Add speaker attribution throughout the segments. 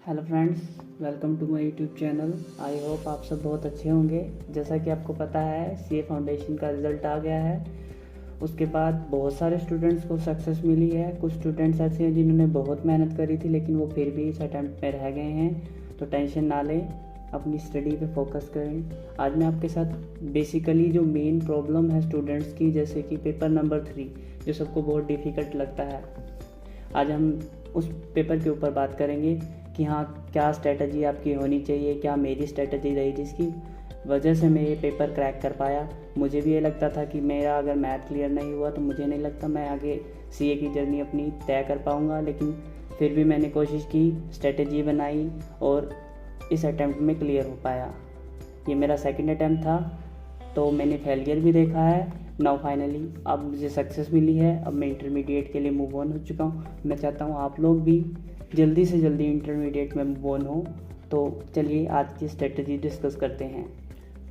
Speaker 1: Hello friends, welcome to my YouTube channel. I hope आप सब बहुत अच्छे होंगे। जैसा कि आपको पता है, सीए फाउंडेशन का रिज़ल्ट आ गया है। उसके बाद बहुत सारे स्टूडेंट्स को सक्सेस मिली है। कुछ स्टूडेंट्स ऐसे हैं जिन्होंने बहुत मेहनत करी थी लेकिन वो फिर भी इस अटैम्प्ट में रह गए हैं। तो टेंशन ना लें, अपनी स्टडी पे फोकस करें। आज मैं आपके साथ बेसिकली जो मेन प्रॉब्लम है स्टूडेंट्स की, जैसे कि पेपर नंबर 3 जो सबको बहुत डिफ़िकल्ट लगता है, आज हम उस पेपर के ऊपर बात करेंगे कि हाँ, क्या स्ट्रेटजी आपकी होनी चाहिए, क्या मेरी स्ट्रेटजी रही जिसकी वजह से मैं ये पेपर क्रैक कर पाया। मुझे भी ये लगता था कि मेरा अगर मैथ क्लियर नहीं हुआ तो मुझे नहीं लगता मैं आगे सीए की जर्नी अपनी तय कर पाऊँगा, लेकिन फिर भी मैंने कोशिश की, स्ट्रेटजी बनाई और इस अटैम्प्ट में क्लियर हो पाया। ये मेरा सेकंड अटैम्प्ट था, तो मैंने फेलियर भी देखा है। नाउ फाइनली अब मुझे सक्सेस मिली है। अब मैं इंटरमीडिएट के लिए मूव ऑन हो चुका हूँ। मैं चाहता हूँ आप लोग भी जल्दी से जल्दी इंटरमीडिएट में मूव ऑन हो। तो चलिए आज की स्ट्रेटजी डिस्कस करते हैं।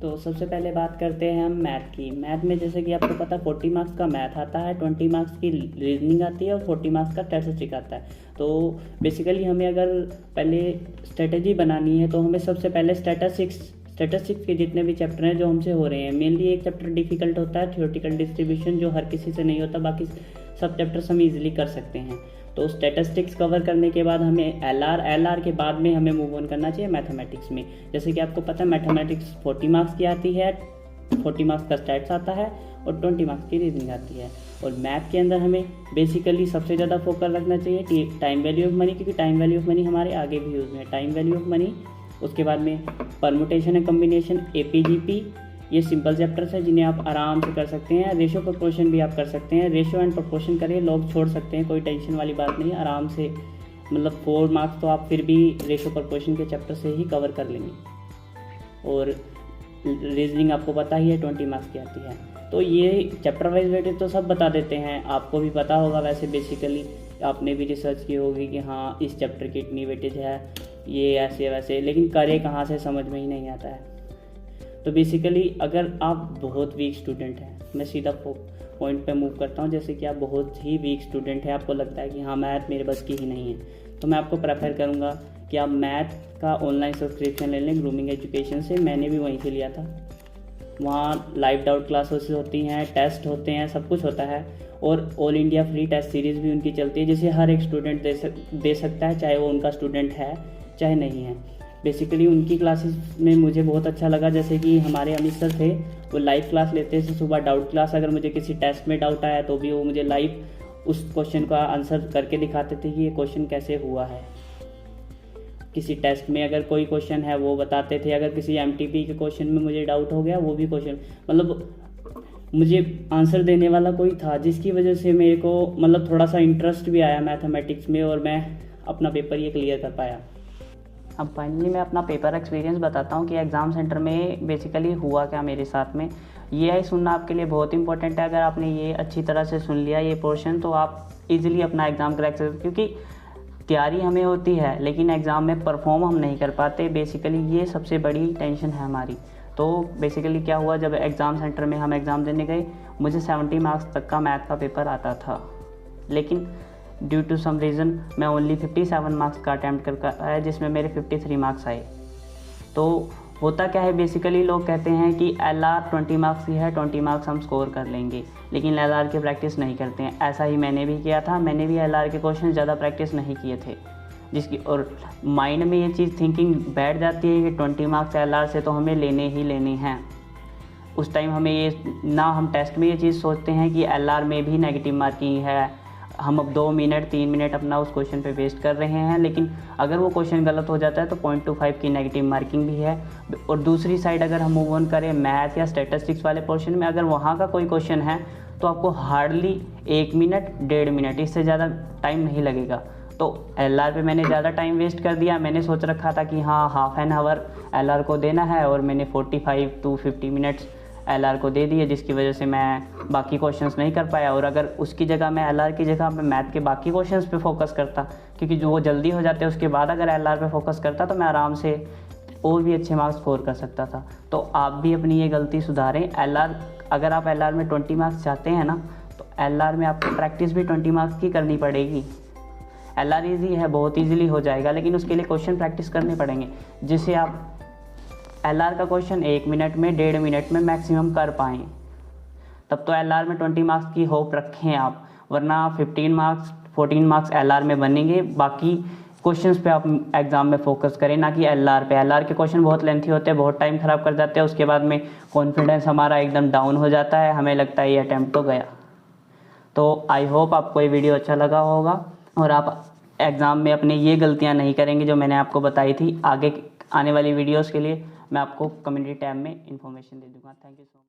Speaker 1: तो सबसे पहले बात करते हैं हम मैथ की। मैथ में जैसे कि आपको पता 40 मार्क्स का मैथ आता है, 20 मार्क्स की रीजनिंग आती है और 40 मार्क्स का स्टैटिस्टिक्स आता है। तो बेसिकली हमें अगर पहले स्ट्रेटजी बनानी है तो हमें सबसे पहले स्टैटिस्टिक्स के जितने भी चैप्टर हैं जो हमसे हो रहे हैं, मेनली एक चैप्टर डिफिकल्ट होता है थ्योरेटिकल डिस्ट्रीब्यूशन, जो हर किसी से नहीं होता, बाकी सब चैप्टर्स हम इजीली कर सकते हैं। तो स्टैटिस्टिक्स कवर करने के बाद हमें एलआर के बाद में हमें मूव ऑन करना चाहिए मैथमेटिक्स में। जैसे कि आपको पता है मैथमेटिक्स 40 मार्क्स की आती है, 40 मार्क्स का स्टैट्स आता है और 20 मार्क्स की रीजनिंग आती है। और मैथ के अंदर हमें बेसिकली सबसे ज़्यादा फोकस रखना चाहिए टाइम वैल्यू ऑफ मनी, क्योंकि टाइम वैल्यू ऑफ मनी हमारे आगे भी यूज़ में है। टाइम वैल्यू ऑफ मनी, उसके बाद में परमुटेशन एंड कम्बिनेशन, एपीजीपी, ये सिंपल चैप्टर्स हैं जिन्हें आप आराम से कर सकते हैं। रेशो प्रोपोर्शन भी आप कर सकते हैं। रेशो एंड प्रोपोर्शन करिए, लॉग छोड़ सकते हैं, कोई टेंशन वाली बात नहीं है, आराम से। मतलब 4 मार्क्स तो आप फिर भी रेशो प्रोपोर्शन के चैप्टर से ही कवर कर लेंगे। और रीजनिंग आपको पता ही है 20 मार्क्स की आती है। तो ये चैप्टर वाइज वेटेज तो सब बता देते हैं, आपको भी पता होगा। वैसे बेसिकली आपने भी रिसर्च की होगी कि हाँ इस चैप्टर की इतनी वेटेज है, ये ऐसे वैसे, लेकिन करे कहाँ से समझ में ही नहीं आता है। तो बेसिकली अगर आप बहुत वीक स्टूडेंट हैं, मैं सीधा पॉइंट पे मूव करता हूँ। जैसे कि आप बहुत ही वीक स्टूडेंट हैं, आपको लगता है कि हाँ मैथ मेरे बस की ही नहीं है, तो मैं आपको प्रेफर करूँगा कि आप मैथ का ऑनलाइन सब्सक्रिप्शन ले लें ग्रूमिंग एजुकेशन से। मैंने भी वहीं से लिया था। वहाँ लाइव डाउट क्लासेस होती हैं, टेस्ट होते हैं, सब कुछ होता है। और all India free test series भी उनकी चलती है, जिसे हर एक स्टूडेंट दे सकता है, चाहे वो उनका स्टूडेंट है चाहे नहीं है। बेसिकली उनकी क्लासेस में मुझे बहुत अच्छा लगा, जैसे कि हमारे अमित सर थे, वो लाइव क्लास लेते थे सुबह, डाउट क्लास। अगर मुझे किसी टेस्ट में डाउट आया तो भी वो मुझे लाइव उस क्वेश्चन का आंसर करके दिखाते थे कि ये क्वेश्चन कैसे हुआ है। किसी टेस्ट में अगर कोई क्वेश्चन है वो बताते थे। अगर किसी एमटीपी के क्वेश्चन में मुझे डाउट हो गया, वो भी क्वेश्चन मतलब मुझे आंसर देने वाला कोई था, जिसकी वजह से मेरे को मतलब थोड़ा सा इंटरेस्ट भी आया मैथमेटिक्स में और मैं अपना पेपर ये क्लियर कर पाया। अब फाइनली मैं अपना पेपर एक्सपीरियंस बताता हूँ कि एग्ज़ाम सेंटर में बेसिकली हुआ क्या मेरे साथ में। ये सुनना आपके लिए बहुत इंपॉर्टेंट है। अगर आपने ये अच्छी तरह से सुन लिया ये पोर्शन, तो आप इजीली अपना एग्ज़ाम क्रैक सकते, क्योंकि तैयारी हमें होती है लेकिन एग्ज़ाम में परफॉर्म हम नहीं कर पाते। बेसिकली ये सबसे बड़ी टेंशन है हमारी। तो बेसिकली क्या हुआ, जब एग्ज़ाम सेंटर में हम एग्ज़ाम देने गए, मुझे 70 मार्क्स तक का मैथ का पेपर आता था, लेकिन ड्यू टू सम रीज़न मैं ओनली 57 मार्क्स का अटैम्प्ट कर पाया, जिसमें मेरे 53 मार्क्स आए। तो होता क्या है, बेसिकली लोग कहते हैं कि एलआर 20 मार्क्स की है, 20 मार्क्स हम स्कोर कर लेंगे, लेकिन एलआर की प्रैक्टिस नहीं करते हैं। ऐसा ही मैंने भी किया था। मैंने भी एलआर के क्वेश्चन ज़्यादा प्रैक्टिस नहीं किए थे, जिसकी और माइंड में ये चीज़ थिंकिंग बैठ जाती है कि 20 मार्क्स एलआर से तो हमें लेने ही लेने हैं। उस टाइम हमें ये ना, हम टेस्ट में ये चीज़ सोचते हैं कि एलआर में भी नेगेटिव मार्किंग है, हम अब 2 मिनट 3 मिनट अपना उस क्वेश्चन पे वेस्ट कर रहे हैं, लेकिन अगर वो क्वेश्चन गलत हो जाता है तो 0.25 की नेगेटिव मार्किंग भी है। और दूसरी साइड अगर हम मूव ऑन करें मैथ या स्टैटिस्टिक्स वाले पोर्शन में, अगर वहाँ का कोई क्वेश्चन है तो आपको हार्डली 1 मिनट 1.5 मिनट, इससे ज़्यादा टाइम नहीं लगेगा। तो एलआर पे मैंने ज़्यादा टाइम वेस्ट कर दिया। मैंने सोच रखा था कि हाँ हाफ एन आवर एलआर को देना है, और मैंने 45 to 50 मिनट्स एलआर को दे दिए, जिसकी वजह से मैं बाकी क्वेश्चंस नहीं कर पाया। और अगर उसकी जगह मैं एलआर की जगह मैं मैथ के बाकी क्वेश्चंस पे फोकस करता, क्योंकि जो वो जल्दी हो जाते हैं, उसके बाद अगर एलआर पे फोकस करता तो मैं आराम से और भी अच्छे मार्क्स स्कोर कर सकता था। तो आप भी अपनी ये गलती सुधारें। एलआर, अगर आप एलआर में 20 मार्क्स चाहते हैं ना, तो एलआर में आपको प्रैक्टिस भी 20 मार्क्स की करनी पड़ेगी। LR ईजी है, बहुत ईजिली हो जाएगा, लेकिन उसके लिए क्वेश्चन प्रैक्टिस करने पड़ेंगे, जिससे आप LR का क्वेश्चन 1 मिनट में 1.5 मिनट में मैक्सिमम कर पाएँ। तब तो LR में 20 मार्क्स की होप रखें आप, वरना 15 मार्क्स 14 मार्क्स LR में बनेंगे। बाकी क्वेश्चंस पे आप एग्ज़ाम में फोकस करें, ना कि LR पे। LR के क्वेश्चन बहुत लेंथी होते हैं, बहुत टाइम ख़राब कर जाते हैं, उसके बाद में कॉन्फिडेंस हमारा एकदम डाउन हो जाता है, हमें लगता है ये अटैम्प्ट तो गया। तो आई होप आपको ये वीडियो अच्छा लगा होगा और आप एग्ज़ाम में अपनी ये गलतियाँ नहीं करेंगे जो मैंने आपको बताई थी। आगे आने वाली वीडियोज़ के लिए मैं आपको कम्युनिटी टैब में इन्फॉर्मेशन दे दूँगा। Thank you so much.